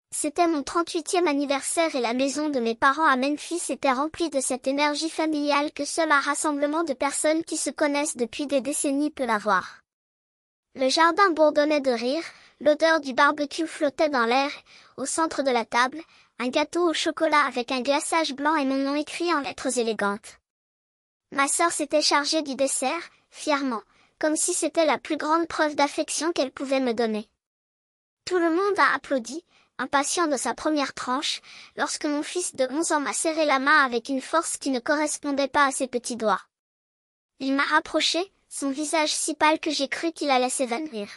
C'était mon 38e anniversaire et la maison de mes parents à Memphis était remplie de cette énergie familiale que seul un rassemblement de personnes qui se connaissent depuis des décennies peut avoir. Le jardin bourdonnait de rire, l'odeur du barbecue flottait dans l'air, au centre de la table, un gâteau au chocolat avec un glaçage blanc et mon nom écrit en lettres élégantes. Ma sœur s'était chargée du dessert, fièrement, comme si c'était la plus grande preuve d'affection qu'elle pouvait me donner. Tout le monde a applaudi, impatient de sa première tranche, lorsque mon fils de 11 ans m'a serré la main avec une force qui ne correspondait pas à ses petits doigts. Il m'a rapproché, son visage si pâle que j'ai cru qu'il allait s'évanouir.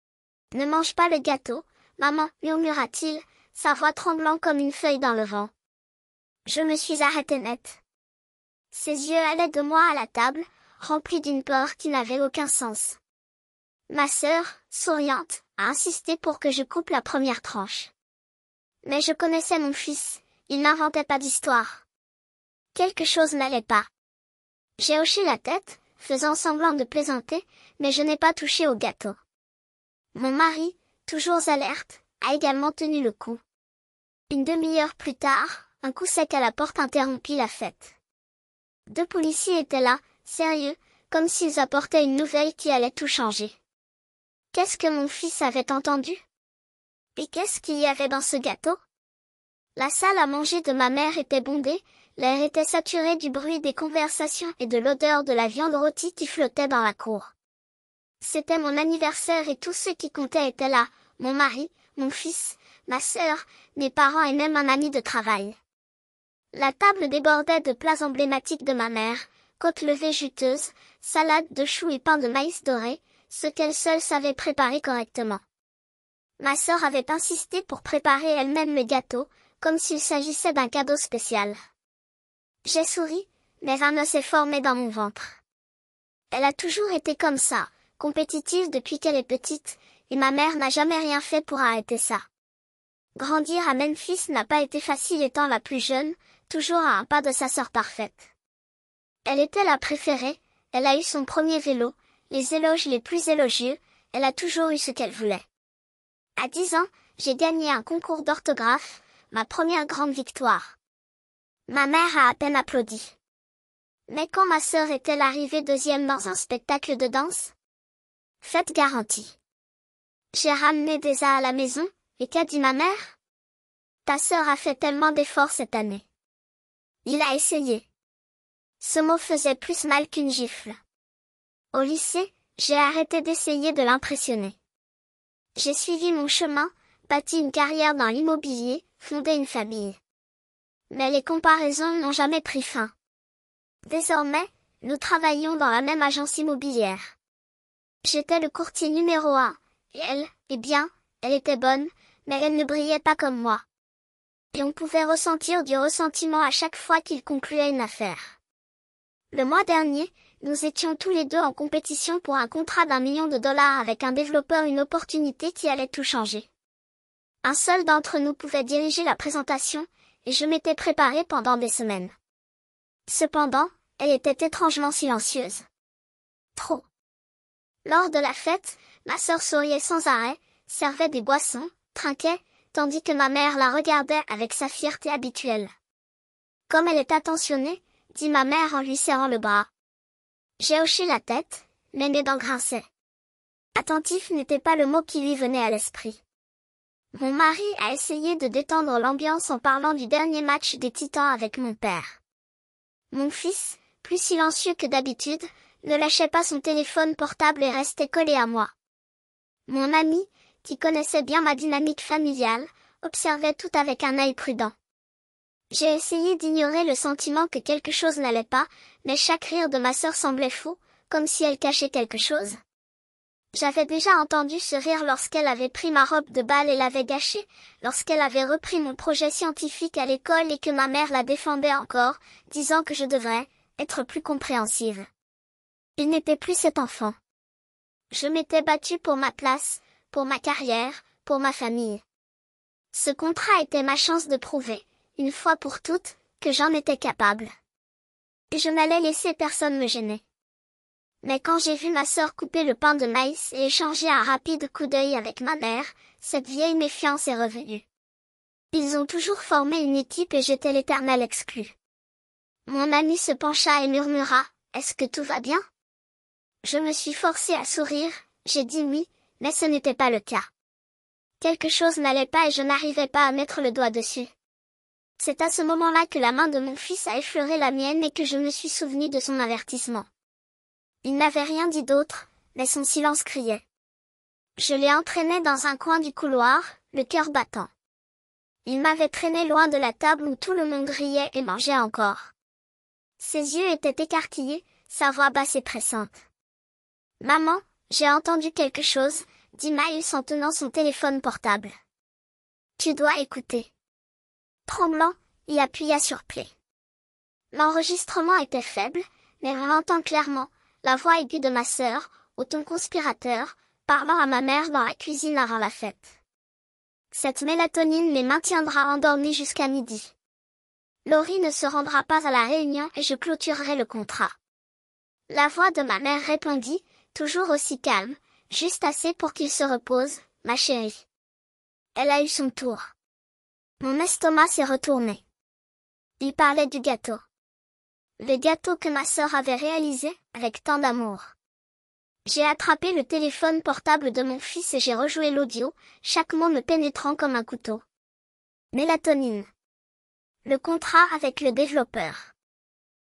« Ne mange pas le gâteau, maman, murmura-t-il, sa voix tremblant comme une feuille dans le vent. Je me suis arrêtée net. Ses yeux allaient de moi à la table, remplis d'une peur qui n'avait aucun sens. Ma sœur, souriante, a insisté pour que je coupe la première tranche. Mais je connaissais mon fils, il n'inventait pas d'histoire. Quelque chose n'allait pas. J'ai hoché la tête, faisant semblant de plaisanter, mais je n'ai pas touché au gâteau. Mon mari, toujours alerte, a également tenu le coup. Une demi-heure plus tard, un coup sec à la porte interrompit la fête. 2 policiers étaient là, sérieux, comme s'ils apportaient une nouvelle qui allait tout changer. Qu'est-ce que mon fils avait entendu? Et qu'est-ce qu'il y avait dans ce gâteau? La salle à manger de ma mère était bondée, l'air était saturé du bruit des conversations et de l'odeur de la viande rôtie qui flottait dans la cour. C'était mon anniversaire et tous ceux qui comptaient étaient là, mon mari, mon fils, ma sœur, mes parents et même un ami de travail. La table débordait de plats emblématiques de ma mère, côtes levées juteuses, salade de choux et pain de maïs doré, ce qu'elle seule savait préparer correctement. Ma sœur avait insisté pour préparer elle-même le gâteau, comme s'il s'agissait d'un cadeau spécial. J'ai souri, mais un nœud s'est formé dans mon ventre. Elle a toujours été comme ça, compétitive depuis qu'elle est petite, et ma mère n'a jamais rien fait pour arrêter ça. Grandir à Memphis n'a pas été facile étant la plus jeune, toujours à un pas de sa sœur parfaite. Elle était la préférée, elle a eu son premier vélo, les éloges les plus élogieux, elle a toujours eu ce qu'elle voulait. À 10 ans, j'ai gagné un concours d'orthographe, ma première grande victoire. Ma mère a à peine applaudi. Mais quand ma sœur est-elle arrivée deuxième dans un spectacle de danse? Fête garantie. J'ai ramené des œufs à la maison, et qu'a dit ma mère? Ta sœur a fait tellement d'efforts cette année. Il a essayé. Ce mot faisait plus mal qu'une gifle. Au lycée, j'ai arrêté d'essayer de l'impressionner. J'ai suivi mon chemin, bâti une carrière dans l'immobilier, fondé une famille. Mais les comparaisons n'ont jamais pris fin. Désormais, nous travaillions dans la même agence immobilière. J'étais le courtier numéro 1, et elle, eh bien, elle était bonne, mais elle ne brillait pas comme moi. Et on pouvait ressentir du ressentiment à chaque fois qu'il concluait une affaire. Le mois dernier, nous étions tous les deux en compétition pour un contrat d'1 million de dollars avec un développeur, une opportunité qui allait tout changer. Un seul d'entre nous pouvait diriger la présentation, et je m'étais préparée pendant des semaines. Cependant, elle était étrangement silencieuse. Trop. Lors de la fête, ma sœur souriait sans arrêt, servait des boissons, trinquait, tandis que ma mère la regardait avec sa fierté habituelle. Comme elle est attentionnée, dit ma mère en lui serrant le bras. J'ai hoché la tête, mais mes dents grinçaient. Attentif n'était pas le mot qui lui venait à l'esprit. Mon mari a essayé de détendre l'ambiance en parlant du dernier match des Titans avec mon père. Mon fils, plus silencieux que d'habitude, ne lâchait pas son téléphone portable et restait collé à moi. Mon ami, qui connaissait bien ma dynamique familiale, observait tout avec un œil prudent. J'ai essayé d'ignorer le sentiment que quelque chose n'allait pas, mais chaque rire de ma sœur semblait faux, comme si elle cachait quelque chose. J'avais déjà entendu ce rire lorsqu'elle avait pris ma robe de bal et l'avait gâchée, lorsqu'elle avait repris mon projet scientifique à l'école et que ma mère la défendait encore, disant que je devrais être plus compréhensive. Il n'était plus cet enfant. Je m'étais battue pour ma place, pour ma carrière, pour ma famille. Ce contrat était ma chance de prouver, une fois pour toutes, que j'en étais capable. Et je n'allais laisser personne me gêner. Mais quand j'ai vu ma sœur couper le pain de maïs et échanger un rapide coup d'œil avec ma mère, cette vieille méfiance est revenue. Ils ont toujours formé une équipe et j'étais l'éternel exclu. Mon ami se pencha et murmura, « Est-ce que tout va bien ?» Je me suis forcée à sourire, j'ai dit oui, mais ce n'était pas le cas. Quelque chose n'allait pas et je n'arrivais pas à mettre le doigt dessus. C'est à ce moment-là que la main de mon fils a effleuré la mienne et que je me suis souvenu de son avertissement. Il n'avait rien dit d'autre, mais son silence criait. Je l'ai entraîné dans un coin du couloir, le cœur battant. Il m'avait traîné loin de la table où tout le monde riait et mangeait encore. Ses yeux étaient écarquillés, sa voix basse et pressante. « Maman, j'ai entendu quelque chose », dit Miles en tenant son téléphone portable. « Tu dois écouter. » Tremblant, il appuya sur play. L'enregistrement était faible, mais on entend clairement la voix aiguë de ma sœur, au ton conspirateur, parlant à ma mère dans la cuisine avant la fête. Cette mélatonine les maintiendra endormis jusqu'à midi. Laurie ne se rendra pas à la réunion et je clôturerai le contrat. La voix de ma mère répondit, toujours aussi calme, juste assez pour qu'il se repose, ma chérie. Elle a eu son tour. Mon estomac s'est retourné. Il parlait du gâteau. Le gâteau que ma sœur avait réalisé, avec tant d'amour. J'ai attrapé le téléphone portable de mon fils et j'ai rejoué l'audio, chaque mot me pénétrant comme un couteau. Mélatonine. Le contrat avec le développeur.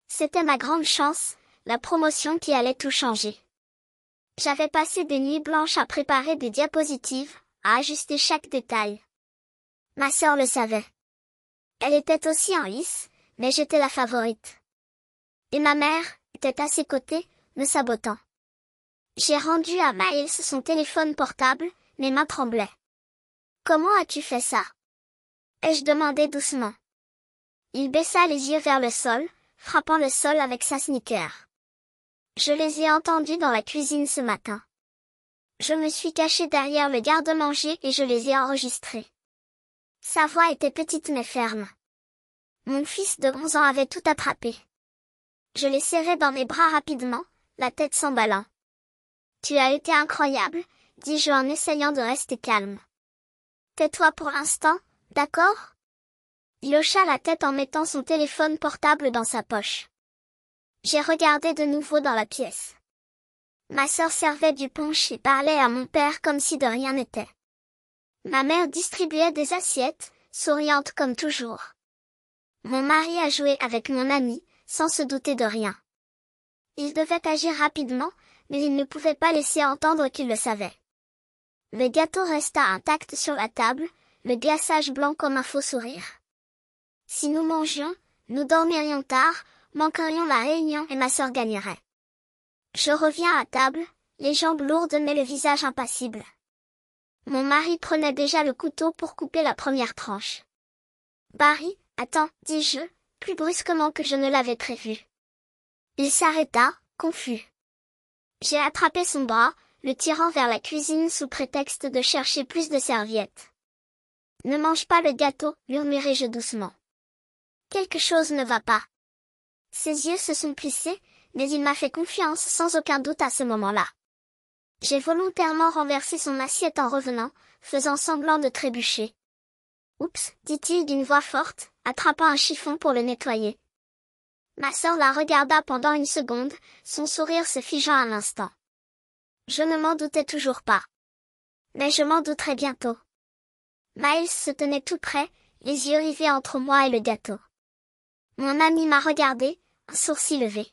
C'était ma grande chance, la promotion qui allait tout changer. J'avais passé des nuits blanches à préparer des diapositives, à ajuster chaque détail. Ma sœur le savait. Elle était aussi en lice, mais j'étais la favorite. Et ma mère était à ses côtés, me sabotant. J'ai rendu à Miles son téléphone portable, mes mains tremblaient. « Comment as-tu fait ça ?» ai-je demandé doucement. Il baissa les yeux vers le sol, frappant le sol avec sa sneaker. Je les ai entendus dans la cuisine ce matin. Je me suis cachée derrière le garde-manger et je les ai enregistrés. Sa voix était petite mais ferme. Mon fils de 11 ans avait tout attrapé. Je l'ai serré dans mes bras rapidement, la tête s'emballant. « Tu as été incroyable, » dis-je en essayant de rester calme. « Tais-toi pour l'instant, d'accord ?» Il hocha la tête en mettant son téléphone portable dans sa poche. J'ai regardé de nouveau dans la pièce. Ma sœur servait du punch et parlait à mon père comme si de rien n'était. Ma mère distribuait des assiettes, souriante comme toujours. Mon mari a joué avec mon ami, sans se douter de rien. Il devait agir rapidement, mais il ne pouvait pas laisser entendre qu'il le savait. Le gâteau resta intact sur la table, le glaçage blanc comme un faux sourire. Si nous mangions, nous dormirions tard, manquerions la réunion et ma sœur gagnerait. Je reviens à table, les jambes lourdes mais le visage impassible. Mon mari prenait déjà le couteau pour couper la première tranche. « Barry, attends, dis-je, plus brusquement que je ne l'avais prévu. » Il s'arrêta, confus. J'ai attrapé son bras, le tirant vers la cuisine sous prétexte de chercher plus de serviettes. « Ne mange pas le gâteau, » murmurai-je doucement. Quelque chose ne va pas. Ses yeux se sont plissés, mais il m'a fait confiance sans aucun doute à ce moment-là. J'ai volontairement renversé son assiette en revenant, faisant semblant de trébucher. « Oups » dit-il d'une voix forte, attrapant un chiffon pour le nettoyer. Ma sœur la regarda pendant une seconde, son sourire se figeant à l'instant. Je ne m'en doutais toujours pas. Mais je m'en douterais bientôt. Miles se tenait tout près, les yeux rivés entre moi et le gâteau. Mon ami m'a regardé, un sourcil levé.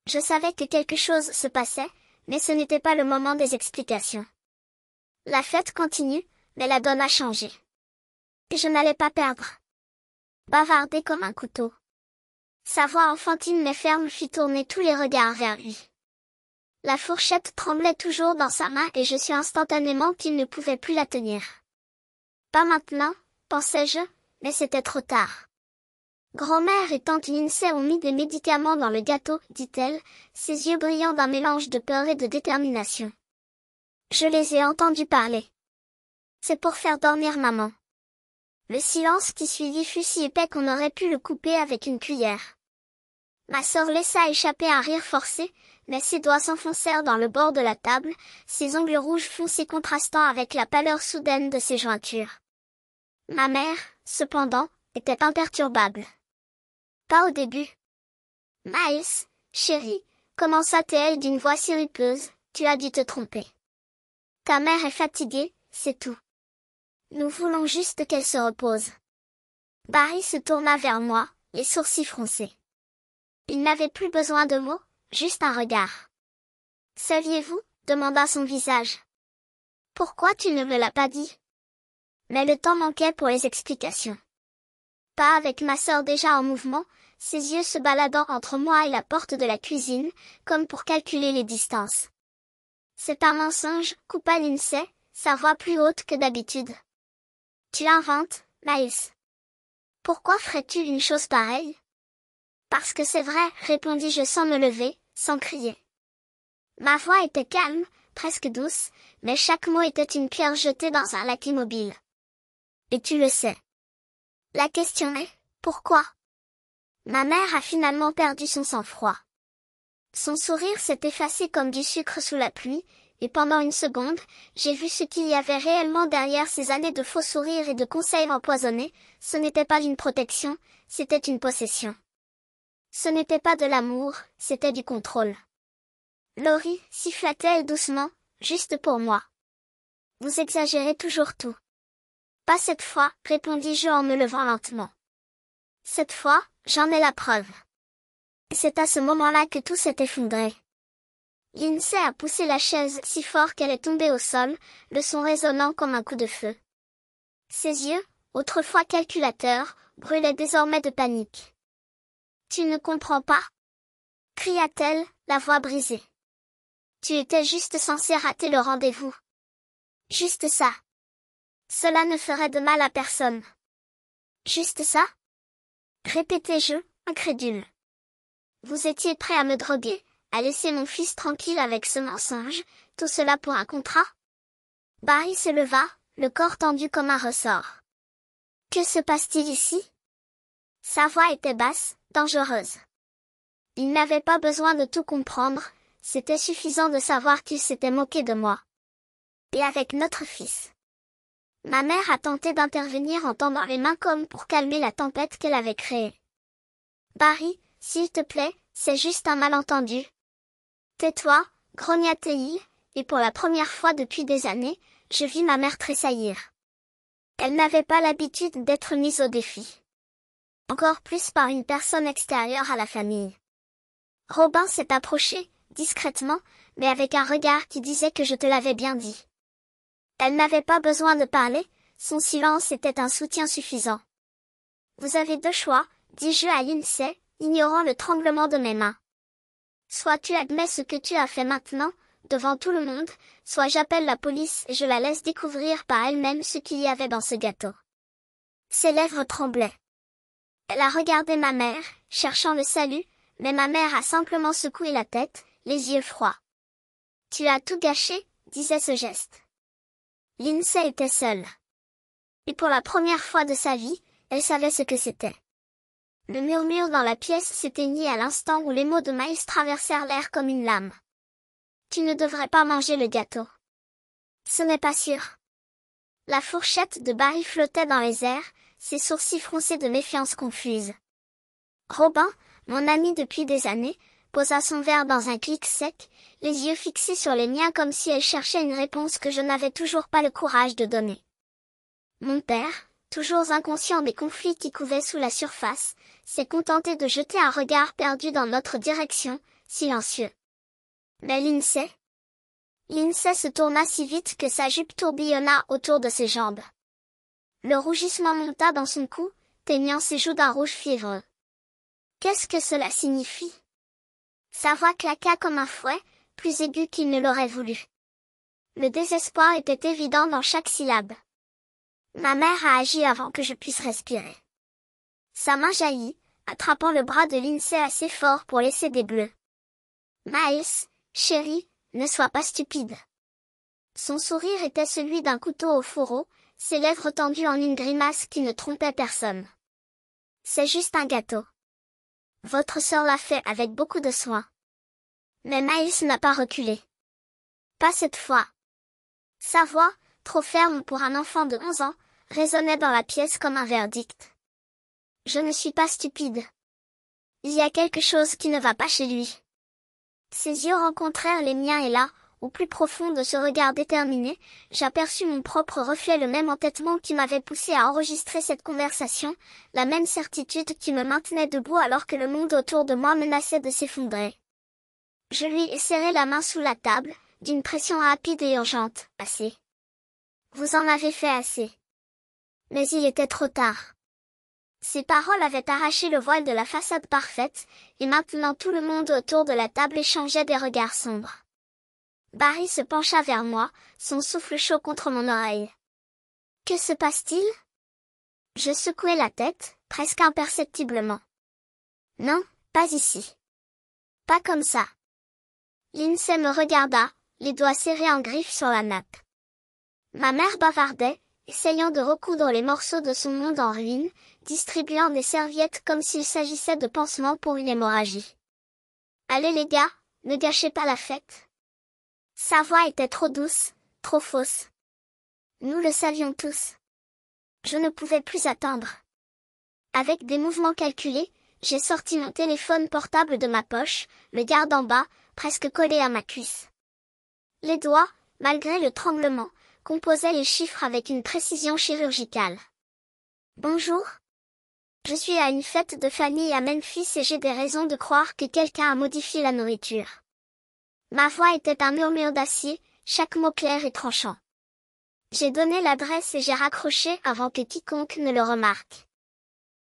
Je savais que quelque chose se passait, mais ce n'était pas le moment des explications. La fête continue, mais la donne a changé. Et je n'allais pas perdre. Bavarder comme un couteau. Sa voix enfantine mais ferme fit tourner tous les regards vers lui. La fourchette tremblait toujours dans sa main et je sus instantanément qu'il ne pouvait plus la tenir. Pas maintenant, pensais-je, mais c'était trop tard. Grand-mère et tante Lindsay ont mis des médicaments dans le gâteau, dit-elle, ses yeux brillant d'un mélange de peur et de détermination. Je les ai entendus parler. C'est pour faire dormir maman. Le silence qui suivit fut si épais qu'on aurait pu le couper avec une cuillère. Ma sœur laissa échapper un rire forcé, mais ses doigts s'enfoncèrent dans le bord de la table, ses ongles rouges foncés contrastant avec la pâleur soudaine de ses jointures. Ma mère, cependant, était imperturbable. Pas au début. Miles, chérie, commença-t-elle d'une voix sirupleuse, tu as dû te tromper. Ta mère est fatiguée, c'est tout. Nous voulons juste qu'elle se repose. Barry se tourna vers moi, les sourcils froncés. Il n'avait plus besoin de mots, juste un regard. Saviez-vous, demanda son visage. Pourquoi tu ne me l'as pas dit? Mais le temps manquait pour les explications. Pas avec ma sœur déjà en mouvement, ses yeux se baladant entre moi et la porte de la cuisine, comme pour calculer les distances. C'est un mensonge, coupa Lindsay, sa voix plus haute que d'habitude. Tu inventes, Miles. Pourquoi ferais-tu une chose pareille? Parce que c'est vrai, répondis-je sans me lever, sans crier. Ma voix était calme, presque douce, mais chaque mot était une pierre jetée dans un lac immobile. Et tu le sais. La question est, pourquoi? Ma mère a finalement perdu son sang-froid. Son sourire s'est effacé comme du sucre sous la pluie, et pendant une seconde, j'ai vu ce qu'il y avait réellement derrière ces années de faux sourires et de conseils empoisonnés. Ce n'était pas une protection, c'était une possession. Ce n'était pas de l'amour, c'était du contrôle. Laurie, siffla-t-elle doucement, juste pour moi. Vous exagérez toujours tout. Pas cette fois, répondis-je en me levant lentement. Cette fois, j'en ai la preuve. C'est à ce moment-là que tout s'est effondré. Lindsay a poussé la chaise si fort qu'elle est tombée au sol, le son résonnant comme un coup de feu. Ses yeux, autrefois calculateurs, brûlaient désormais de panique. Tu ne comprends pas? Cria-t-elle, la voix brisée. Tu étais juste censé rater le rendez-vous. Juste ça. Cela ne ferait de mal à personne. Juste ça? Répétai-je, incrédule. Vous étiez prêt à me droguer, à laisser mon fils tranquille avec ce mensonge, tout cela pour un contrat? Barry se leva, le corps tendu comme un ressort. Que se passe-t-il ici? Sa voix était basse, dangereuse. Il n'avait pas besoin de tout comprendre, c'était suffisant de savoir qu'il s'était moqué de moi. Et avec notre fils. Ma mère a tenté d'intervenir en tendant les mains comme pour calmer la tempête qu'elle avait créée. Barry, s'il te plaît, c'est juste un malentendu. Tais-toi, grogna-t-il, et pour la première fois depuis des années, je vis ma mère tressaillir. Elle n'avait pas l'habitude d'être mise au défi. Encore plus par une personne extérieure à la famille. Robin s'est approché, discrètement, mais avec un regard qui disait que je te l'avais bien dit. Elle n'avait pas besoin de parler, son silence était un soutien suffisant. Vous avez deux choix, dis-je à Lindsay, ignorant le tremblement de mes mains. Soit tu admets ce que tu as fait maintenant, devant tout le monde, soit j'appelle la police et je la laisse découvrir par elle-même ce qu'il y avait dans ce gâteau. Ses lèvres tremblaient. Elle a regardé ma mère, cherchant le salut, mais ma mère a simplement secoué la tête, les yeux froids. Tu as tout gâché, disait ce geste. Lindsay était seule. Et pour la première fois de sa vie, elle savait ce que c'était. Le murmure dans la pièce s'éteignit à l'instant où les mots de Miles traversèrent l'air comme une lame. Tu ne devrais pas manger le gâteau. Ce n'est pas sûr. La fourchette de Barry flottait dans les airs, ses sourcils froncés de méfiance confuse. Robin, mon ami depuis des années, posa son verre dans un clic sec, les yeux fixés sur les miens comme si elle cherchait une réponse que je n'avais toujours pas le courage de donner. Mon père, toujours inconscient des conflits qui couvaient sous la surface, s'est contenté de jeter un regard perdu dans notre direction, silencieux. Mais Lindsay se tourna si vite que sa jupe tourbillonna autour de ses jambes. Le rougissement monta dans son cou, teignant ses joues d'un rouge fiévreux. Qu'est-ce que cela signifie? Sa voix claqua comme un fouet, plus aigu qu'il ne l'aurait voulu. Le désespoir était évident dans chaque syllabe. Ma mère a agi avant que je puisse respirer. Sa main jaillit, attrapant le bras de Lindsay assez fort pour laisser des bleus. Miles, chérie, ne sois pas stupide. Son sourire était celui d'un couteau au fourreau, ses lèvres tendues en une grimace qui ne trompait personne. C'est juste un gâteau. Votre sœur l'a fait avec beaucoup de soin. Mais Miles n'a pas reculé. Pas cette fois. Sa voix, trop ferme pour un enfant de 11 ans, résonnait dans la pièce comme un verdict. Je ne suis pas stupide. Il y a quelque chose qui ne va pas chez lui. Ses yeux rencontrèrent les miens et là, au plus profond de ce regard déterminé, j'aperçus mon propre reflet, le même entêtement qui m'avait poussé à enregistrer cette conversation, la même certitude qui me maintenait debout alors que le monde autour de moi menaçait de s'effondrer. Je lui ai serré la main sous la table, d'une pression rapide et urgente. Assez. Vous en avez fait assez. Mais il était trop tard. Ces paroles avaient arraché le voile de la façade parfaite, et maintenant tout le monde autour de la table échangeait des regards sombres. Barry se pencha vers moi, son souffle chaud contre mon oreille. Que se passe-t-il? Je secouai la tête, presque imperceptiblement. Non, pas ici. Pas comme ça. Lindsay me regarda, les doigts serrés en griffes sur la nappe. Ma mère bavardait, essayant de recoudre les morceaux de son monde en ruine, distribuant des serviettes comme s'il s'agissait de pansements pour une hémorragie. Allez les gars, ne gâchez pas la fête. Sa voix était trop douce, trop fausse. Nous le savions tous. Je ne pouvais plus attendre. Avec des mouvements calculés, j'ai sorti mon téléphone portable de ma poche, le gardant bas, presque collé à ma cuisse. Les doigts, malgré le tremblement, composaient les chiffres avec une précision chirurgicale. Bonjour. Je suis à une fête de famille à Memphis et j'ai des raisons de croire que quelqu'un a modifié la nourriture. Ma voix était un murmure d'acier, chaque mot clair et tranchant. J'ai donné l'adresse et j'ai raccroché avant que quiconque ne le remarque.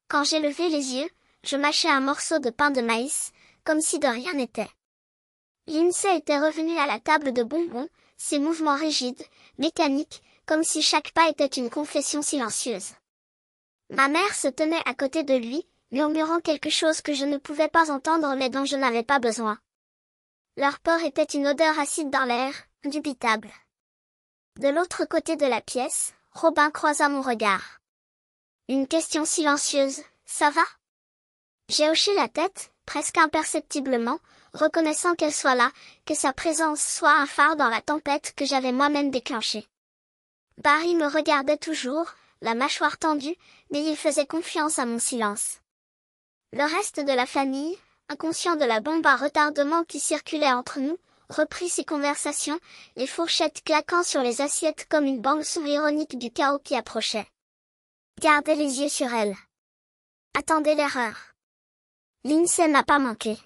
Quand j'ai levé les yeux, je mâchais un morceau de pain de maïs, comme si de rien n'était. Lindsay était revenue à la table de bonbons, ses mouvements rigides, mécaniques, comme si chaque pas était une confession silencieuse. Ma mère se tenait à côté de lui, murmurant quelque chose que je ne pouvais pas entendre mais dont je n'avais pas besoin. Leur peur était une odeur acide dans l'air, indubitable. De l'autre côté de la pièce, Robin croisa mon regard. Une question silencieuse, ça va? J'ai hoché la tête, presque imperceptiblement, reconnaissant qu'elle soit là, que sa présence soit un phare dans la tempête que j'avais moi-même déclenchée. Barry me regardait toujours, la mâchoire tendue, mais il faisait confiance à mon silence. Le reste de la famille, inconscient de la bombe à retardement qui circulait entre nous, reprit ses conversations, les fourchettes claquant sur les assiettes comme une bande-son ironique du chaos qui approchait. Gardez les yeux sur elle. Attendez l'erreur. Lindsay n'a pas manqué.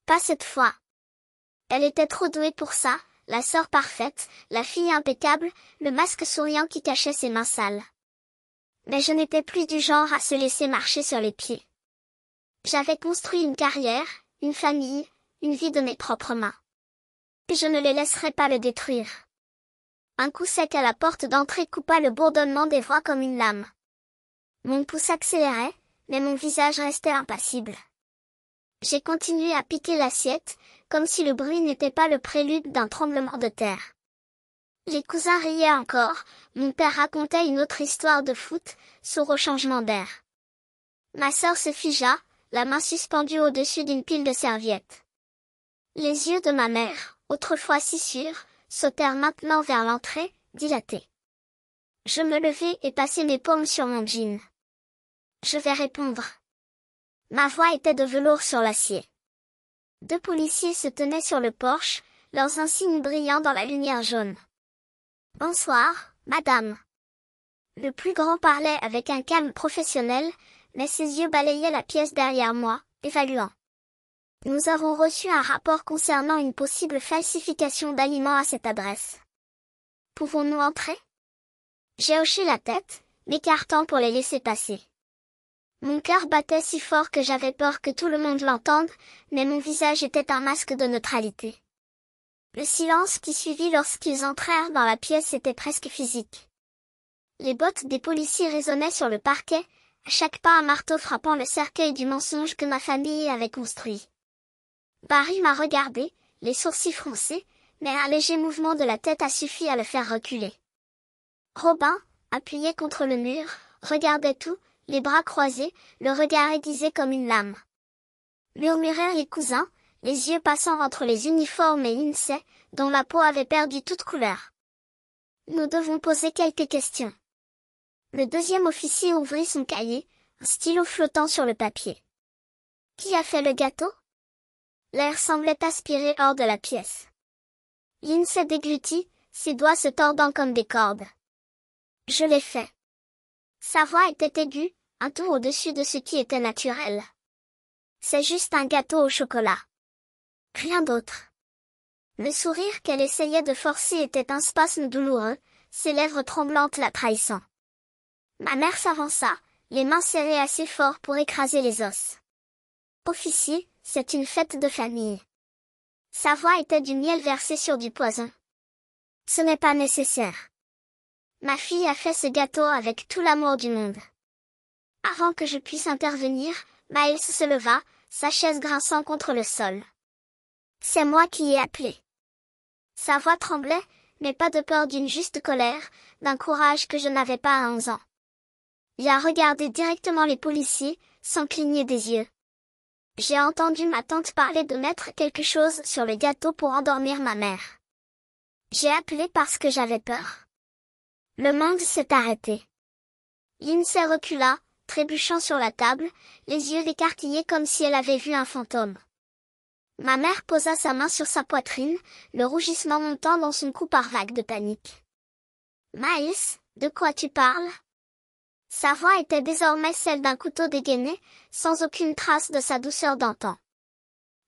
Pas cette fois. Elle était trop douée pour ça, la sœur parfaite, la fille impeccable, le masque souriant qui cachait ses mains sales. Mais je n'étais plus du genre à se laisser marcher sur les pieds. J'avais construit une carrière, une famille, une vie de mes propres mains. Et je ne les laisserais pas le détruire. Un coup sec à la porte d'entrée coupa le bourdonnement des voix comme une lame. Mon pouce accélérait, mais mon visage restait impassible. J'ai continué à piquer l'assiette, comme si le bruit n'était pas le prélude d'un tremblement de terre. Les cousins riaient encore, mon père racontait une autre histoire de foot, sourd au changement d'air. Ma sœur se figea, la main suspendue au-dessus d'une pile de serviettes. Les yeux de ma mère, autrefois si sûrs, sautèrent maintenant vers l'entrée, dilatés. Je me levai et passai mes paumes sur mon jean. Je vais répondre. Ma voix était de velours sur l'acier. 2 policiers se tenaient sur le porche, leurs insignes brillant dans la lumière jaune. Bonsoir, madame. Le plus grand parlait avec un calme professionnel, mais ses yeux balayaient la pièce derrière moi, évaluant. Nous avons reçu un rapport concernant une possible falsification d'aliments à cette adresse. Pouvons-nous entrer? J'ai hoché la tête, m'écartant pour les laisser passer. Mon cœur battait si fort que j'avais peur que tout le monde l'entende, mais mon visage était un masque de neutralité. Le silence qui suivit lorsqu'ils entrèrent dans la pièce était presque physique. Les bottes des policiers résonnaient sur le parquet, à chaque pas un marteau frappant le cercueil du mensonge que ma famille avait construit. Barry m'a regardé, les sourcils froncés, mais un léger mouvement de la tête a suffi à le faire reculer. Robin, appuyé contre le mur, regardait tout, les bras croisés, le regard aiguisé comme une lame. Murmurèrent les cousins, les yeux passant entre les uniformes et Lindsay, dont la peau avait perdu toute couleur. Nous devons poser quelques questions. Le deuxième officier ouvrit son cahier, un stylo flottant sur le papier. Qui a fait le gâteau? L'air semblait aspirer hors de la pièce. Lindsay déglutit, ses doigts se tordant comme des cordes. Je l'ai fait. Sa voix était aiguë, un ton au-dessus de ce qui était naturel. C'est juste un gâteau au chocolat. Rien d'autre. Le sourire qu'elle essayait de forcer était un spasme douloureux, ses lèvres tremblantes la trahissant. Ma mère s'avança, les mains serrées assez fort pour écraser les os. Officier, c'est une fête de famille. Sa voix était du miel versé sur du poison. Ce n'est pas nécessaire. Ma fille a fait ce gâteau avec tout l'amour du monde. Avant que je puisse intervenir, Miles se leva, sa chaise grinçant contre le sol. C'est moi qui ai appelé. Sa voix tremblait, mais pas de peur d'une juste colère, d'un courage que je n'avais pas à 11 ans. Il a regardé directement les policiers, sans cligner des yeux. J'ai entendu ma tante parler de mettre quelque chose sur le gâteau pour endormir ma mère. J'ai appelé parce que j'avais peur. Le monde s'est arrêté. Lindsay recula, trébuchant sur la table, les yeux écarquillés comme si elle avait vu un fantôme. Ma mère posa sa main sur sa poitrine, le rougissement montant dans son cou par vagues de panique. Miles, de quoi tu parles? Sa voix était désormais celle d'un couteau dégainé, sans aucune trace de sa douceur d'antan.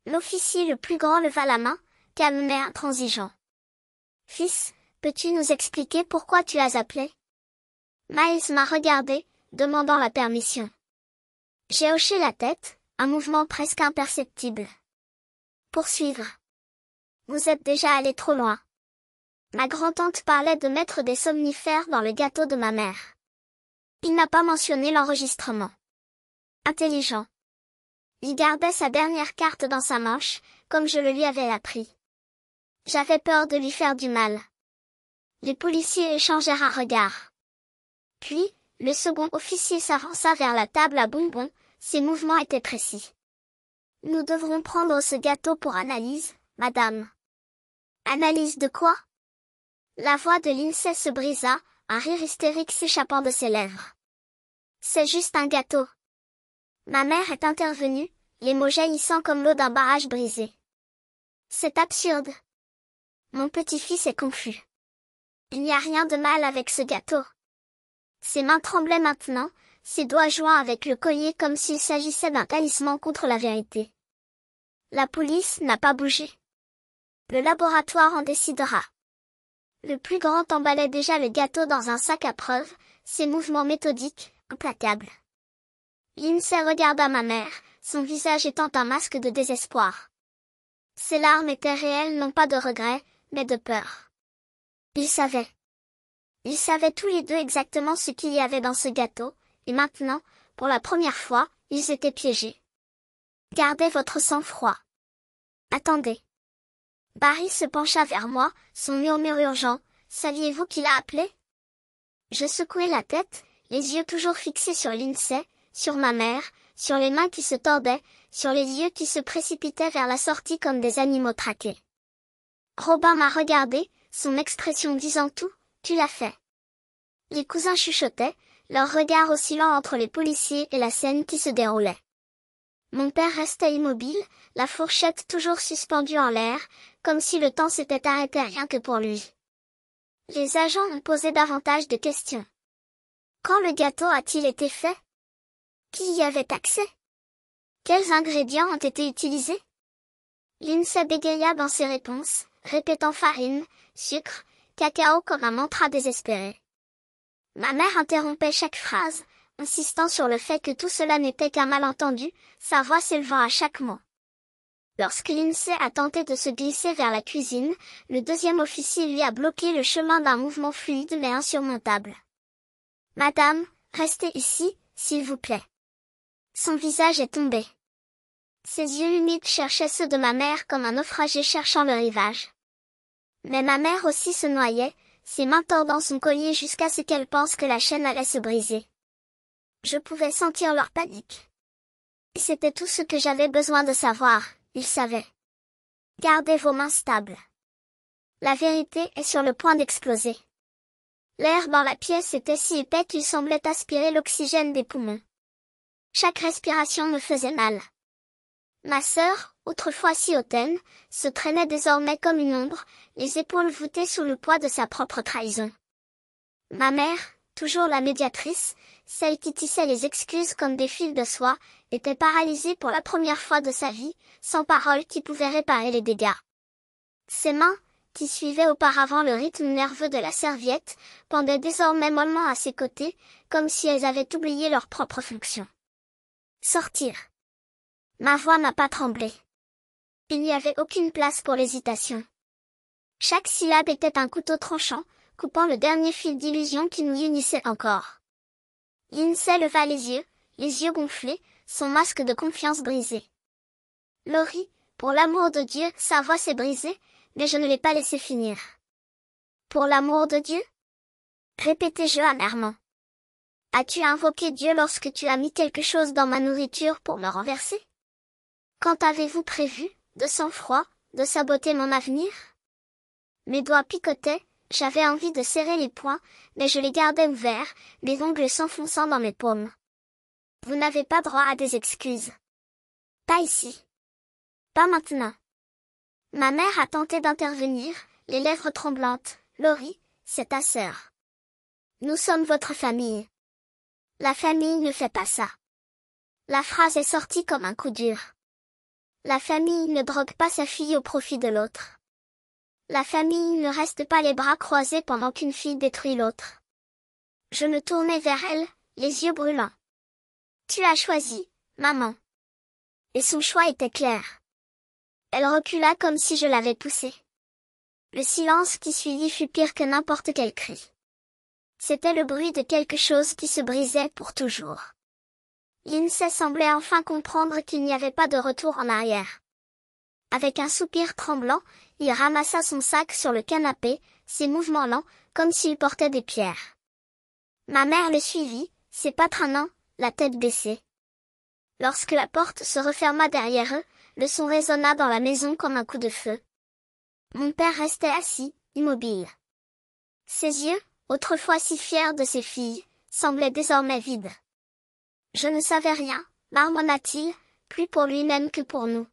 L'officier le plus grand leva la main, calme mais intransigeant. Fils, peux-tu nous expliquer pourquoi tu as appelé? Miles m'a regardé, demandant la permission. J'ai hoché la tête, un mouvement presque imperceptible. Poursuivre. Vous êtes déjà allé trop loin. Ma grand-tante parlait de mettre des somnifères dans le gâteau de ma mère. Il n'a pas mentionné l'enregistrement. Intelligent. Il gardait sa dernière carte dans sa manche, comme je le lui avais appris. J'avais peur de lui faire du mal. Les policiers échangèrent un regard. Puis, le second officier s'avança vers la table à bonbons, ses mouvements étaient précis. Nous devrons prendre ce gâteau pour analyse, madame. Analyse de quoi? La voix de Lindsay se brisa, un rire hystérique s'échappant de ses lèvres. C'est juste un gâteau. Ma mère est intervenue, les mots jaillissant comme l'eau d'un barrage brisé. C'est absurde. Mon petit-fils est confus. Il n'y a rien de mal avec ce gâteau. Ses mains tremblaient maintenant, ses doigts joints avec le collier comme s'il s'agissait d'un talisman contre la vérité. La police n'a pas bougé. Le laboratoire en décidera. Le plus grand emballait déjà le gâteau dans un sac à preuves, ses mouvements méthodiques, implacables. Lindsay regarda ma mère, son visage étant un masque de désespoir. Ses larmes étaient réelles non pas de regret, mais de peur. Ils savaient. Ils savaient tous les deux exactement ce qu'il y avait dans ce gâteau, et maintenant, pour la première fois, ils étaient piégés. Gardez votre sang-froid. Attendez. Barry se pencha vers moi, son murmure urgent. Saviez-vous qui l'a appelé? Je secouai la tête, les yeux toujours fixés sur Lindsay, sur ma mère, sur les mains qui se tordaient, sur les yeux qui se précipitaient vers la sortie comme des animaux traqués. Robin m'a regardé, son expression disant tout, tu l'as fait. Les cousins chuchotaient, leur regard oscillant entre les policiers et la scène qui se déroulait. Mon père restait immobile, la fourchette toujours suspendue en l'air, comme si le temps s'était arrêté rien que pour lui. Les agents ont posé davantage de questions. Quand le gâteau a-t-il été fait? Qui y avait accès? Quels ingrédients ont été utilisés? Lindsay bégaya dans ses réponses, répétant farine, sucre, cacao comme un mantra désespéré. Ma mère interrompait chaque phrase, insistant sur le fait que tout cela n'était qu'un malentendu, sa voix s'élevant à chaque mot. Lorsque Lindsay a tenté de se glisser vers la cuisine, le deuxième officier lui a bloqué le chemin d'un mouvement fluide mais insurmontable. « Madame, restez ici, s'il vous plaît. » Son visage est tombé. Ses yeux humides cherchaient ceux de ma mère comme un naufragé cherchant le rivage. Mais ma mère aussi se noyait, ses mains tordant son collier jusqu'à ce qu'elle pense que la chaîne allait se briser. Je pouvais sentir leur panique. C'était tout ce que j'avais besoin de savoir, ils savaient. Gardez vos mains stables. La vérité est sur le point d'exploser. L'air dans la pièce était si épais qu'il semblait aspirer l'oxygène des poumons. Chaque respiration me faisait mal. Ma sœur, autrefois si hautaine, se traînait désormais comme une ombre, les épaules voûtées sous le poids de sa propre trahison. Ma mère, toujours la médiatrice, celle qui tissait les excuses comme des fils de soie, était paralysée pour la première fois de sa vie, sans parole qui pouvait réparer les dégâts. Ses mains, qui suivaient auparavant le rythme nerveux de la serviette, pendaient désormais mollement à ses côtés, comme si elles avaient oublié leur propre fonction. Sortir. Ma voix n'a pas tremblé. Il n'y avait aucune place pour l'hésitation. Chaque syllabe était un couteau tranchant, coupant le dernier fil d'illusion qui nous unissait encore. Lindsay leva les yeux gonflés, son masque de confiance brisé. Laurie, pour l'amour de Dieu, sa voix s'est brisée, mais je ne l'ai pas laissé finir. Pour l'amour de Dieu? Répétai-je amèrement. As-tu invoqué Dieu lorsque tu as mis quelque chose dans ma nourriture pour me renverser? Quand avez-vous prévu, de sang-froid, de saboter mon avenir? Mes doigts picotaient, j'avais envie de serrer les poings, mais je les gardais ouverts, mes ongles s'enfonçant dans mes paumes. Vous n'avez pas droit à des excuses. Pas ici. Pas maintenant. Ma mère a tenté d'intervenir, les lèvres tremblantes. Laurie, c'est ta sœur. Nous sommes votre famille. La famille ne fait pas ça. La phrase est sortie comme un coup dur. La famille ne drogue pas sa fille au profit de l'autre. La famille ne reste pas les bras croisés pendant qu'une fille détruit l'autre. Je me tournai vers elle, les yeux brûlants. Tu as choisi, maman. Et son choix était clair. Elle recula comme si je l'avais poussée. Le silence qui suivit fut pire que n'importe quel cri. C'était le bruit de quelque chose qui se brisait pour toujours. Lindsay semblait enfin comprendre qu'il n'y avait pas de retour en arrière. Avec un soupir tremblant, il ramassa son sac sur le canapé, ses mouvements lents, comme s'il portait des pierres. Ma mère le suivit, ses pas traînant, la tête baissée. Lorsque la porte se referma derrière eux, le son résonna dans la maison comme un coup de feu. Mon père restait assis, immobile. Ses yeux, autrefois si fiers de ses filles, semblaient désormais vides. Je ne savais rien, marmonna-t-il, plus pour lui-même que pour nous.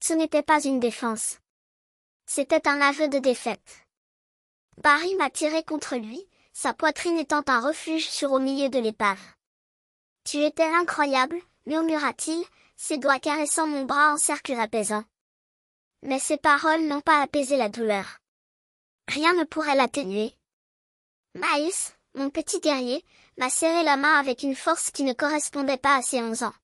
Ce n'était pas une défense. C'était un aveu de défaite. Barry m'a tiré contre lui, sa poitrine étant un refuge sur au milieu de l'épave. Tu étais incroyable, murmura-t-il, ses doigts caressant mon bras en cercle apaisant. Mais ces paroles n'ont pas apaisé la douleur. Rien ne pourrait l'atténuer. Miles, mon petit guerrier, m'a serré la main avec une force qui ne correspondait pas à ses 11 ans.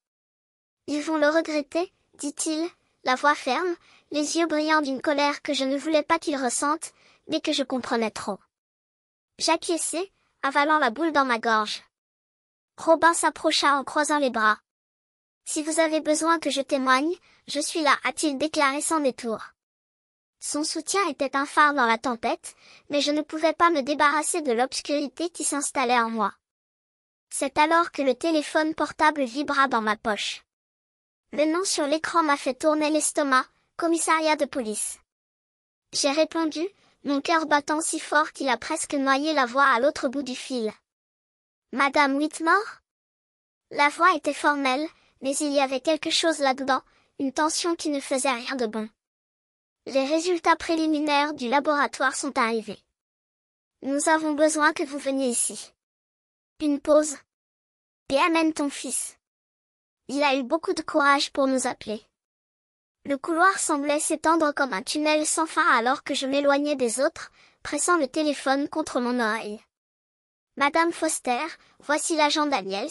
Ils vont le regretter, dit-il, la voix ferme, les yeux brillants d'une colère que je ne voulais pas qu'ils ressentent, mais que je comprenais trop. J'acquiesçai, avalant la boule dans ma gorge. Robin s'approcha en croisant les bras. Si vous avez besoin que je témoigne, je suis là, a-t-il déclaré sans détour. Son soutien était un phare dans la tempête, mais je ne pouvais pas me débarrasser de l'obscurité qui s'installait en moi. C'est alors que le téléphone portable vibra dans ma poche. Le nom sur l'écran m'a fait tourner l'estomac, commissariat de police. J'ai répondu, mon cœur battant si fort qu'il a presque noyé la voix à l'autre bout du fil. Madame Whitmore? La voix était formelle, mais il y avait quelque chose là-dedans, une tension qui ne faisait rien de bon. Les résultats préliminaires du laboratoire sont arrivés. Nous avons besoin que vous veniez ici. Une pause. Et amène ton fils. Il a eu beaucoup de courage pour nous appeler. Le couloir semblait s'étendre comme un tunnel sans fin alors que je m'éloignais des autres, pressant le téléphone contre mon oreille. Madame Foster, voici l'agent Daniels,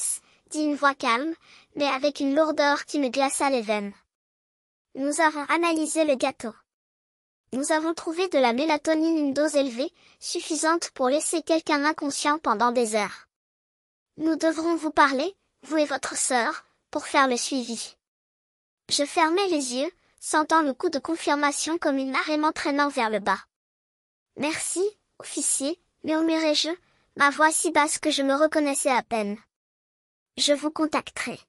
dit une voix calme, mais avec une lourdeur qui me glaça les veines. Nous avons analysé le gâteau. Nous avons trouvé de la mélatonine une dose élevée, suffisante pour laisser quelqu'un inconscient pendant des heures. Nous devrons vous parler, vous et votre sœur, pour faire le suivi. Je fermai les yeux, sentant le coup de confirmation comme une marée m'entraînant vers le bas. Merci, officier, murmurai-je, ma voix si basse que je me reconnaissais à peine. Je vous contacterai.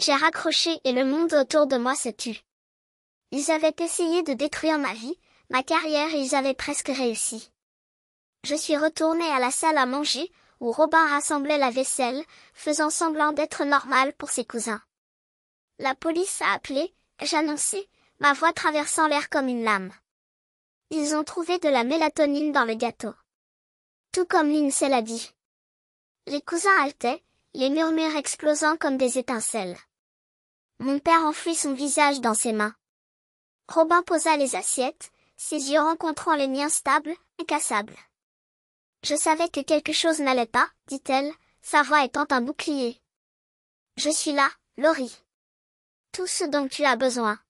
J'ai raccroché et le monde autour de moi se tut. Ils avaient essayé de détruire ma vie, ma carrière et ils avaient presque réussi. Je suis retournée à la salle à manger, où Robin rassemblait la vaisselle, faisant semblant d'être normal pour ses cousins. La police a appelé, ai-je annoncé, ma voix traversant l'air comme une lame. Ils ont trouvé de la mélatonine dans le gâteau. Tout comme Lindsay l'a dit. Les cousins haletaient, les murmures explosant comme des étincelles. Mon père enfouit son visage dans ses mains. Robin posa les assiettes, ses yeux rencontrant les miens stables, incassables. Je savais que quelque chose n'allait pas, dit-elle, sa voix étant un bouclier. Je suis là, Laurie. Tout ce dont tu as besoin.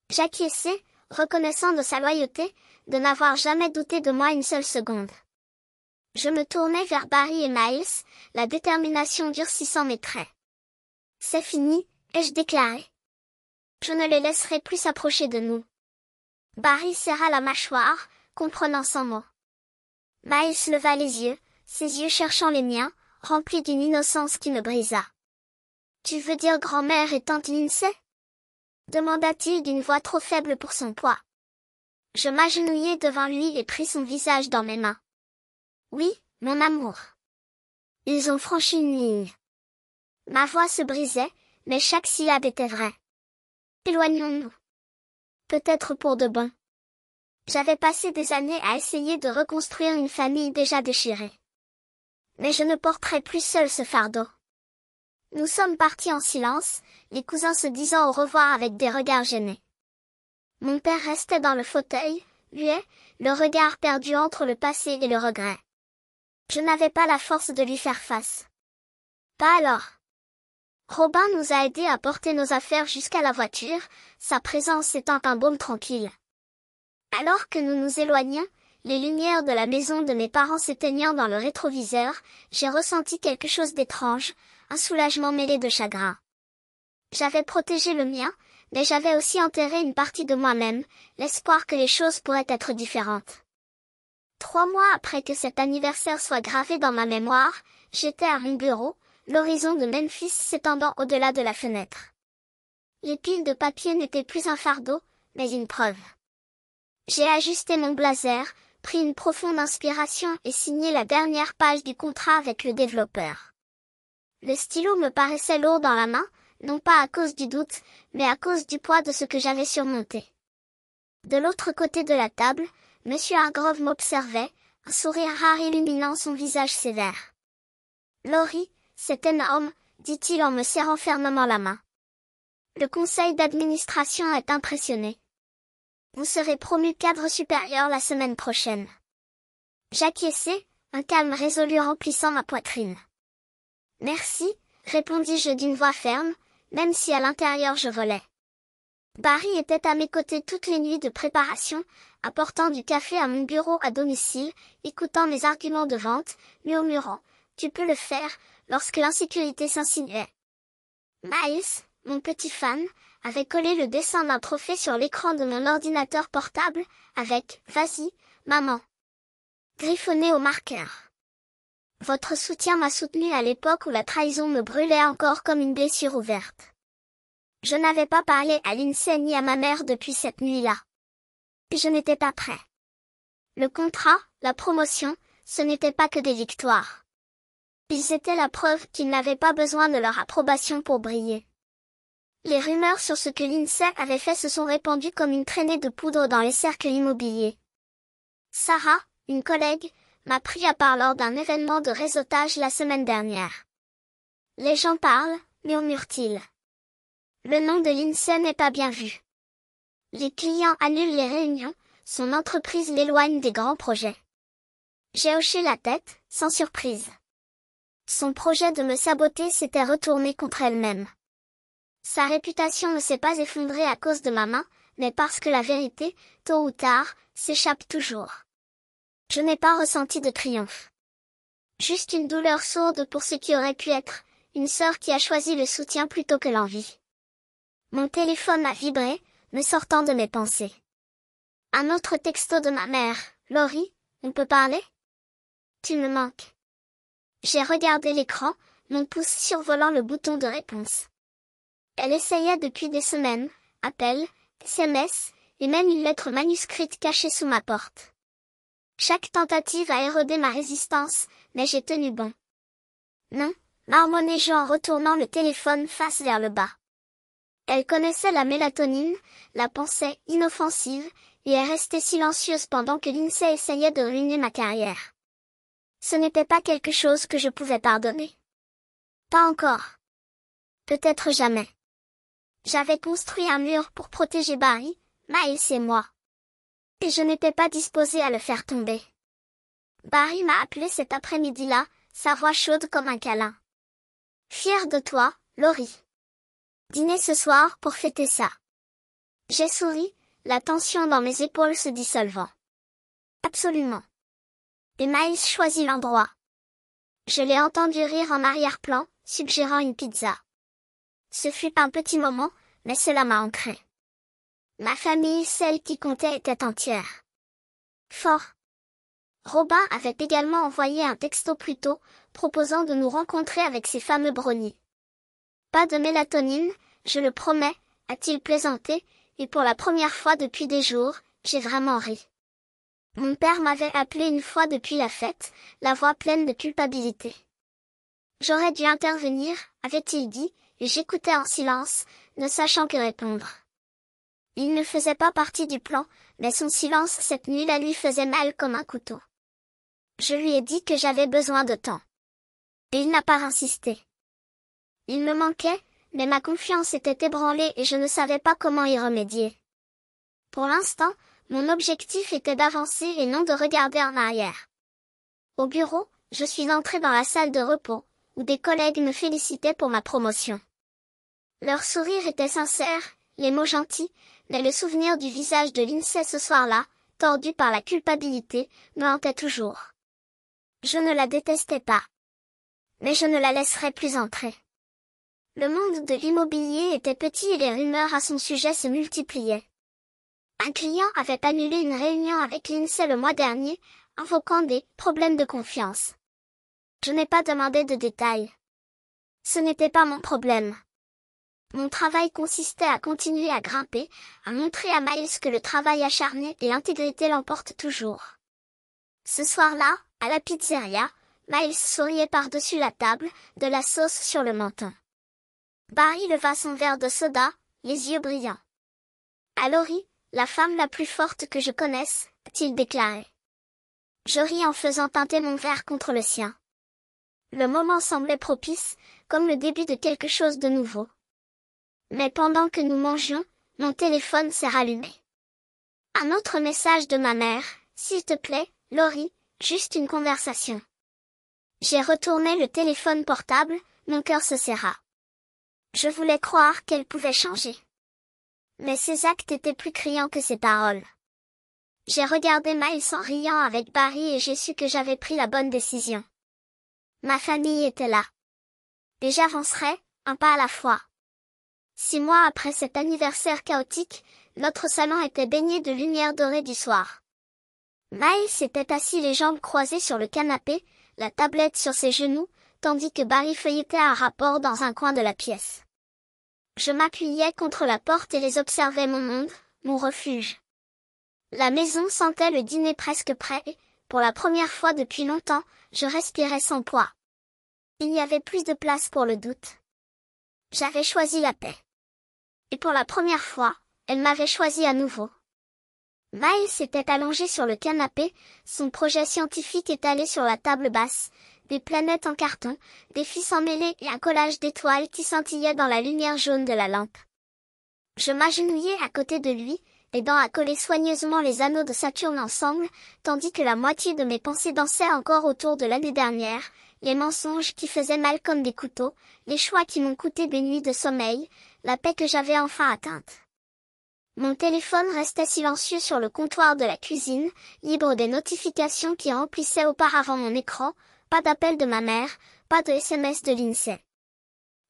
J'acquiesçai, reconnaissant de sa loyauté, de n'avoir jamais douté de moi une seule seconde. Je me tournai vers Barry et Miles, la détermination durcissant mes traits. C'est fini, ai-je déclaré. Je ne les laisserai plus s'approcher de nous. Barry serra la mâchoire, comprenant sans mot. Miles leva les yeux, ses yeux cherchant les miens, remplis d'une innocence qui me brisa. Tu veux dire grand-mère et tante Lindsay? Demanda-t-il d'une voix trop faible pour son poids. Je m'agenouillai devant lui et pris son visage dans mes mains. Oui, mon amour. Ils ont franchi une ligne. Ma voix se brisait, mais chaque syllabe était vraie. Éloignons-nous. Peut-être pour de bon. J'avais passé des années à essayer de reconstruire une famille déjà déchirée. Mais je ne porterai plus seul ce fardeau. Nous sommes partis en silence, les cousins se disant au revoir avec des regards gênés. Mon père restait dans le fauteuil, muet, le regard perdu entre le passé et le regret. Je n'avais pas la force de lui faire face. Pas alors. Robin nous a aidés à porter nos affaires jusqu'à la voiture, sa présence étant un baume tranquille. Alors que nous nous éloignions, les lumières de la maison de mes parents s'éteignant dans le rétroviseur, j'ai ressenti quelque chose d'étrange, un soulagement mêlé de chagrin. J'avais protégé le mien, mais j'avais aussi enterré une partie de moi-même, l'espoir que les choses pourraient être différentes. 3 mois après que cet anniversaire soit gravé dans ma mémoire, j'étais à mon bureau, l'horizon de Memphis s'étendant au-delà de la fenêtre. Les piles de papier n'étaient plus un fardeau, mais une preuve. J'ai ajusté mon blazer, pris une profonde inspiration et signé la dernière page du contrat avec le développeur. Le stylo me paraissait lourd dans la main, non pas à cause du doute, mais à cause du poids de ce que j'avais surmonté. De l'autre côté de la table, M. Hargrove m'observait, un sourire rare illuminant son visage sévère. « Laurie, c'est énorme, dit-il en me serrant fermement la main. Le conseil d'administration est impressionné. Vous serez promu cadre supérieur la semaine prochaine. » J'acquiesçai, un calme résolu remplissant ma poitrine. « Merci, répondis-je d'une voix ferme, même si à l'intérieur je volais. Barry était à mes côtés toutes les nuits de préparation, apportant du café à mon bureau à domicile, écoutant mes arguments de vente, murmurant « Tu peux le faire » lorsque l'insécurité s'insinuait. Miles, mon petit fan, avait collé le dessin d'un trophée sur l'écran de mon ordinateur portable, avec « Vas-y, maman » griffonné au marqueur. Votre soutien m'a soutenu à l'époque où la trahison me brûlait encore comme une blessure ouverte. Je n'avais pas parlé à Lindsay ni à ma mère depuis cette nuit-là. Je n'étais pas prêt. Le contrat, la promotion, ce n'était pas que des victoires. Ils étaient la preuve qu'ils n'avaient pas besoin de leur approbation pour briller. Les rumeurs sur ce que Lindsay avait fait se sont répandues comme une traînée de poudre dans les cercles immobiliers. Sarah, une collègue, m'a pris à part lors d'un événement de réseautage la semaine dernière. Les gens parlent, murmure-t-il. Le nom de Lindsay n'est pas bien vu. Les clients annulent les réunions, son entreprise l'éloigne des grands projets. J'ai hoché la tête, sans surprise. Son projet de me saboter s'était retourné contre elle-même. Sa réputation ne s'est pas effondrée à cause de ma main, mais parce que la vérité, tôt ou tard, s'échappe toujours. Je n'ai pas ressenti de triomphe. Juste une douleur sourde pour ce qui aurait pu être, une sœur qui a choisi le soutien plutôt que l'envie. Mon téléphone a vibré, me sortant de mes pensées. Un autre texto de ma mère. « Laurie, on peut parler? Tu me manques. » J'ai regardé l'écran, mon pouce survolant le bouton de réponse. Elle essayait depuis des semaines, appels, SMS, et même une lettre manuscrite cachée sous ma porte. Chaque tentative a érodé ma résistance, mais j'ai tenu bon. Non, marmonnai-je en retournant le téléphone face vers le bas. Elle connaissait la mélatonine, la pensée inoffensive, et est restée silencieuse pendant que l'INSEE essayait de ruiner ma carrière. Ce n'était pas quelque chose que je pouvais pardonner. Pas encore. Peut-être jamais. J'avais construit un mur pour protéger Barry, Miles et moi. Et je n'étais pas disposée à le faire tomber. Barry m'a appelé cet après-midi-là, sa voix chaude comme un câlin. Fière de toi, Laurie. Dîner ce soir pour fêter ça. J'ai souri, la tension dans mes épaules se dissolvant. Absolument. Et Miles choisit l'endroit. Je l'ai entendu rire en arrière-plan, suggérant une pizza. Ce fut un petit moment, mais cela m'a ancré. Ma famille, celle qui comptait, était entière. Fort. Robin avait également envoyé un texto plus tôt, proposant de nous rencontrer avec ses fameux brownies. Pas de mélatonine, je le promets, a-t-il plaisanté, et pour la première fois depuis des jours, j'ai vraiment ri. Mon père m'avait appelé une fois depuis la fête, la voix pleine de culpabilité. J'aurais dû intervenir, avait-il dit, et j'écoutais en silence, ne sachant que répondre. Il ne faisait pas partie du plan, mais son silence cette nuit la lui faisait mal comme un couteau. Je lui ai dit que j'avais besoin de temps. Et il n'a pas insisté. Il me manquait, mais ma confiance était ébranlée et je ne savais pas comment y remédier. Pour l'instant, mon objectif était d'avancer et non de regarder en arrière. Au bureau, je suis entrée dans la salle de repos, où des collègues me félicitaient pour ma promotion. Leur sourire était sincère, les mots gentils, mais le souvenir du visage de l'INSEE ce soir-là, tordu par la culpabilité, me hantait toujours. Je ne la détestais pas. Mais je ne la laisserais plus entrer. Le monde de l'immobilier était petit et les rumeurs à son sujet se multipliaient. Un client avait annulé une réunion avec l'INSEE le mois dernier, invoquant des problèmes de confiance. Je n'ai pas demandé de détails. Ce n'était pas mon problème. Mon travail consistait à continuer à grimper, à montrer à Miles que le travail acharné et l'intégrité l'emportent toujours. Ce soir-là, à la pizzeria, Miles souriait par-dessus la table, de la sauce sur le menton. Barry leva son verre de soda, les yeux brillants. « À Laurie, la femme la plus forte que je connaisse, » a-t-il déclaré. Je ris en faisant teinter mon verre contre le sien. Le moment semblait propice, comme le début de quelque chose de nouveau. Mais pendant que nous mangions, mon téléphone s'est rallumé. Un autre message de ma mère, « S'il te plaît, Laurie, juste une conversation. » J'ai retourné le téléphone portable, mon cœur se serra. Je voulais croire qu'elle pouvait changer. Mais ses actes étaient plus criants que ses paroles. J'ai regardé Miles en riant avec Barry et j'ai su que j'avais pris la bonne décision. Ma famille était là. Et j'avancerais, un pas à la fois. 6 mois après cet anniversaire chaotique, notre salon était baigné de lumière dorée du soir. Miles était assis les jambes croisées sur le canapé, la tablette sur ses genoux, tandis que Barry feuilletait un rapport dans un coin de la pièce. Je m'appuyais contre la porte et les observais, mon monde, mon refuge. La maison sentait le dîner presque prêt et, pour la première fois depuis longtemps, je respirais sans poids. Il n'y avait plus de place pour le doute. J'avais choisi la paix. Et pour la première fois, elle m'avait choisi à nouveau. Miles s'était allongé sur le canapé, son projet scientifique étalé sur la table basse, des planètes en carton, des fils emmêlés et un collage d'étoiles qui scintillaient dans la lumière jaune de la lampe. Je m'agenouillais à côté de lui, aidant à coller soigneusement les anneaux de Saturne ensemble, tandis que la moitié de mes pensées dansaient encore autour de l'année dernière, les mensonges qui faisaient mal comme des couteaux, les choix qui m'ont coûté des nuits de sommeil, la paix que j'avais enfin atteinte. Mon téléphone restait silencieux sur le comptoir de la cuisine, libre des notifications qui remplissaient auparavant mon écran, pas d'appel de ma mère, pas de SMS de l'INSEE.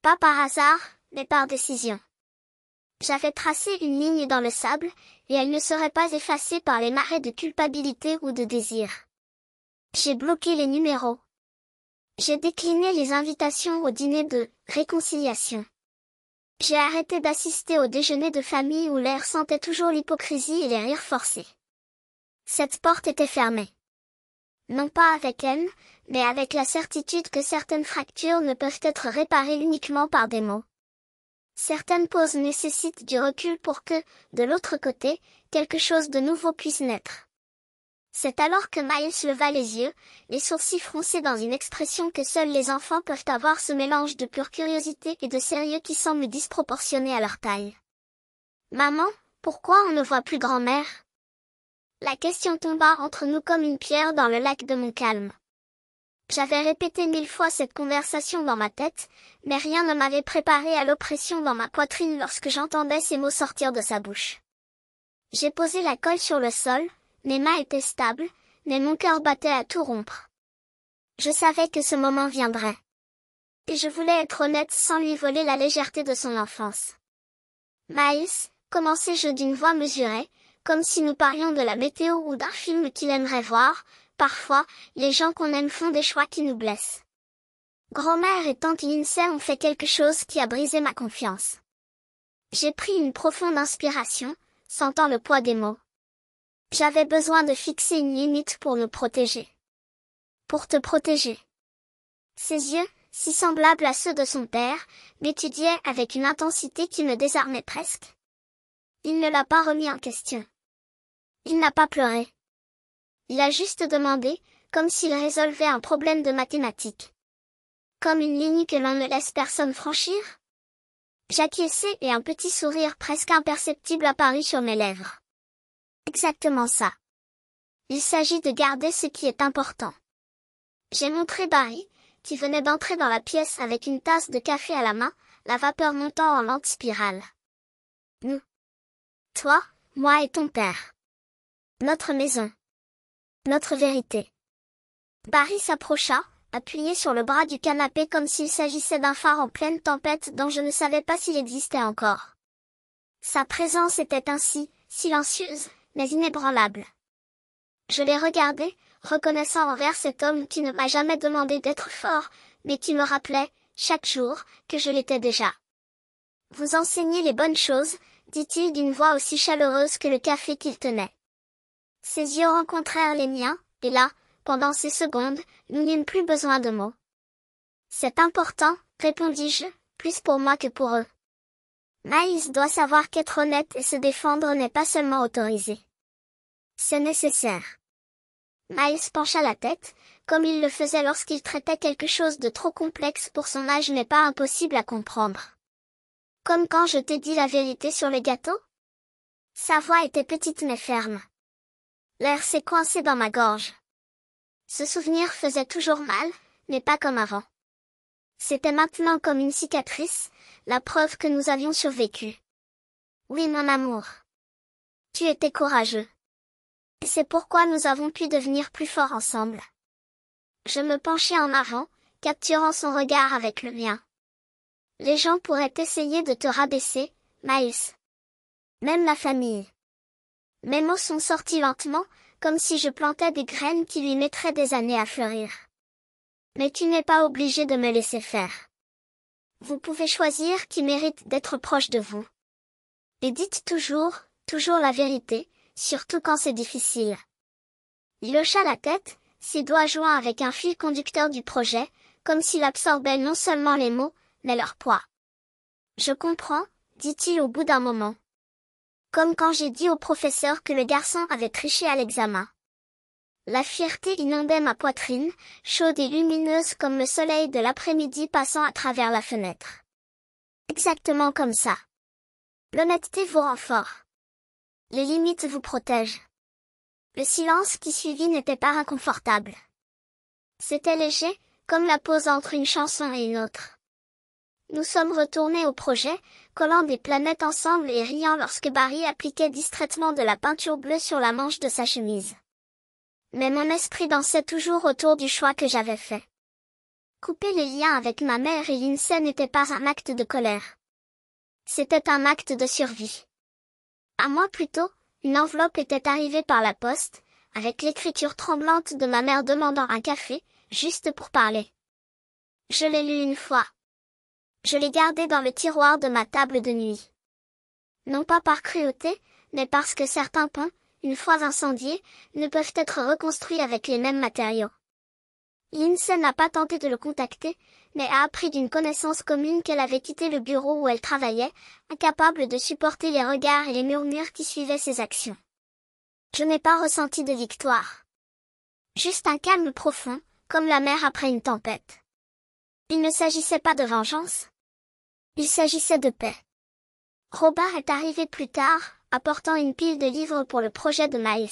Pas par hasard, mais par décision. J'avais tracé une ligne dans le sable, et elle ne serait pas effacée par les marées de culpabilité ou de désir. J'ai bloqué les numéros. J'ai décliné les invitations au dîner de réconciliation. J'ai arrêté d'assister au déjeuner de famille où l'air sentait toujours l'hypocrisie et les rires forcés. Cette porte était fermée. Non pas avec haine, mais avec la certitude que certaines fractures ne peuvent être réparées uniquement par des mots. Certaines pauses nécessitent du recul pour que, de l'autre côté, quelque chose de nouveau puisse naître. C'est alors que Miles leva les yeux, les sourcils froncés dans une expression que seuls les enfants peuvent avoir, ce mélange de pure curiosité et de sérieux qui semble disproportionné à leur taille. « Maman, pourquoi on ne voit plus grand-mère » La question tomba entre nous comme une pierre dans le lac de mon calme. J'avais répété 1000 fois cette conversation dans ma tête, mais rien ne m'avait préparé à l'oppression dans ma poitrine lorsque j'entendais ces mots sortir de sa bouche. J'ai posé la colle sur le sol, mes mains étaient stables, mais mon cœur battait à tout rompre. Je savais que ce moment viendrait. Et je voulais être honnête sans lui voler la légèreté de son enfance. « Miles » commençai-je d'une voix mesurée, comme si nous parlions de la météo ou d'un film qu'il aimerait voir. Parfois, les gens qu'on aime font des choix qui nous blessent. Grand-mère et tante Lindsay ont fait quelque chose qui a brisé ma confiance. J'ai pris une profonde inspiration, sentant le poids des mots. J'avais besoin de fixer une limite pour me protéger. Pour te protéger. Ses yeux, si semblables à ceux de son père, m'étudiaient avec une intensité qui me désarmait presque. Il ne l'a pas remis en question. Il n'a pas pleuré. Il a juste demandé, comme s'il résolvait un problème de mathématiques. Comme une ligne que l'on ne laisse personne franchir? J'acquiesçai et un petit sourire presque imperceptible apparut sur mes lèvres. Exactement ça. Il s'agit de garder ce qui est important. J'ai montré Barry, qui venait d'entrer dans la pièce avec une tasse de café à la main, la vapeur montant en lente spirale. Nous. Toi, moi et ton père. Notre maison. Notre vérité. Barry s'approcha, appuyé sur le bras du canapé comme s'il s'agissait d'un phare en pleine tempête dont je ne savais pas s'il existait encore. Sa présence était ainsi, silencieuse, mais inébranlable. Je l'ai regardé, reconnaissant envers cet homme qui ne m'a jamais demandé d'être fort, mais qui me rappelait, chaque jour, que je l'étais déjà. « Vous enseignez les bonnes choses », dit-il d'une voix aussi chaleureuse que le café qu'il tenait. Ses yeux rencontrèrent les miens, et là, pendant ces secondes, nous n'eûmes plus besoin de mots. « C'est important, » répondis-je, plus pour moi que pour eux. Miles doit savoir qu'être honnête et se défendre n'est pas seulement autorisé. C'est nécessaire. Miles pencha la tête, comme il le faisait lorsqu'il traitait quelque chose de trop complexe pour son âge mais pas impossible à comprendre. Comme quand je t'ai dit la vérité sur les gâteaux? Sa voix était petite mais ferme. L'air s'est coincé dans ma gorge. Ce souvenir faisait toujours mal, mais pas comme avant. C'était maintenant comme une cicatrice, la preuve que nous avions survécu. Oui, mon amour. Tu étais courageux. Et c'est pourquoi nous avons pu devenir plus forts ensemble. Je me penchai en avant, capturant son regard avec le mien. Les gens pourraient essayer de te rabaisser, Miles. Même la famille. Mes mots sont sortis lentement, comme si je plantais des graines qui lui mettraient des années à fleurir. Mais tu n'es pas obligé de me laisser faire. Vous pouvez choisir qui mérite d'être proche de vous. Et dites toujours, toujours la vérité, surtout quand c'est difficile. Il hocha la tête, ses doigts joints avec un fil conducteur du projet, comme s'il absorbait non seulement les mots, mais leur poids. Je comprends, dit-il au bout d'un moment. Comme quand j'ai dit au professeur que le garçon avait triché à l'examen. La fierté inondait ma poitrine, chaude et lumineuse comme le soleil de l'après-midi passant à travers la fenêtre. Exactement comme ça. L'honnêteté vous rend fort. Les limites vous protègent. Le silence qui suivit n'était pas inconfortable. C'était léger, comme la pause entre une chanson et une autre. Nous sommes retournés au projet, collant des planètes ensemble et riant lorsque Barry appliquait distraitement de la peinture bleue sur la manche de sa chemise. Mais mon esprit dansait toujours autour du choix que j'avais fait. Couper les liens avec ma mère et Lindsay n'était pas un acte de colère. C'était un acte de survie. Un mois plus tôt, une enveloppe était arrivée par la poste, avec l'écriture tremblante de ma mère demandant un café, juste pour parler. Je l'ai lu une fois. Je l'ai gardé dans le tiroir de ma table de nuit. Non pas par cruauté, mais parce que certains ponts, une fois incendiés, ne peuvent être reconstruits avec les mêmes matériaux. Lindsay n'a pas tenté de le contacter, mais a appris d'une connaissance commune qu'elle avait quitté le bureau où elle travaillait, incapable de supporter les regards et les murmures qui suivaient ses actions. Je n'ai pas ressenti de victoire. Juste un calme profond, comme la mer après une tempête. Il ne s'agissait pas de vengeance. Il s'agissait de paix. Robert est arrivé plus tard, apportant une pile de livres pour le projet de Miles.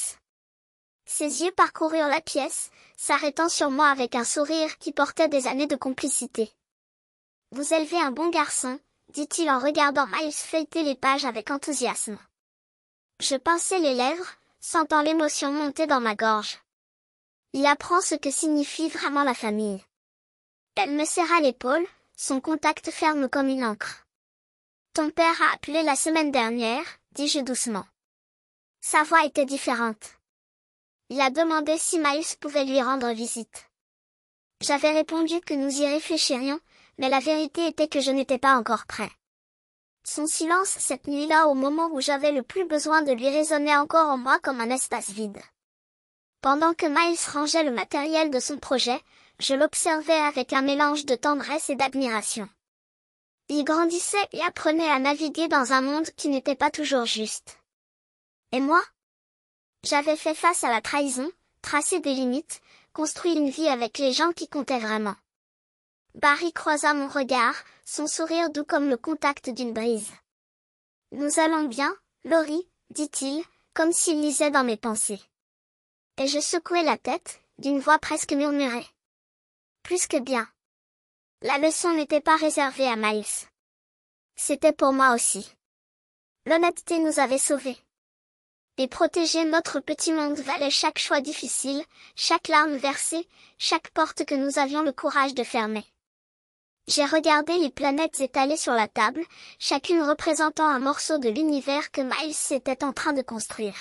Ses yeux parcoururent la pièce, s'arrêtant sur moi avec un sourire qui portait des années de complicité. « Vous élevez un bon garçon », dit-il en regardant Miles feuilleter les pages avec enthousiasme. Je pinçai les lèvres, sentant l'émotion monter dans ma gorge. Il apprend ce que signifie vraiment la famille. Elle me serra l'épaule, son contact ferme comme une encre. « Ton père a appelé la semaine dernière », dis-je doucement. Sa voix était différente. Il a demandé si Miles pouvait lui rendre visite. J'avais répondu que nous y réfléchirions, mais la vérité était que je n'étais pas encore prêt. Son silence cette nuit-là au moment où j'avais le plus besoin de lui résonnait encore en moi comme un espace vide. Pendant que Miles rangeait le matériel de son projet, je l'observais avec un mélange de tendresse et d'admiration. Il grandissait et apprenait à naviguer dans un monde qui n'était pas toujours juste. Et moi? J'avais fait face à la trahison, tracé des limites, construit une vie avec les gens qui comptaient vraiment. Barry croisa mon regard, son sourire doux comme le contact d'une brise. « Nous allons bien, Laurie, dit-il, comme s'il lisait dans mes pensées. Et je secouai la tête, d'une voix presque murmurée. Plus que bien. La leçon n'était pas réservée à Miles. C'était pour moi aussi. L'honnêteté nous avait sauvés. Et protéger notre petit monde valait chaque choix difficile, chaque larme versée, chaque porte que nous avions le courage de fermer. J'ai regardé les planètes étalées sur la table, chacune représentant un morceau de l'univers que Miles était en train de construire.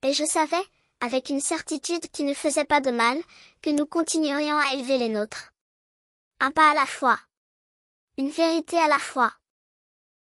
Et je savais, avec une certitude qui ne faisait pas de mal, que nous continuerions à élever les nôtres. Un pas à la fois. Une vérité à la fois.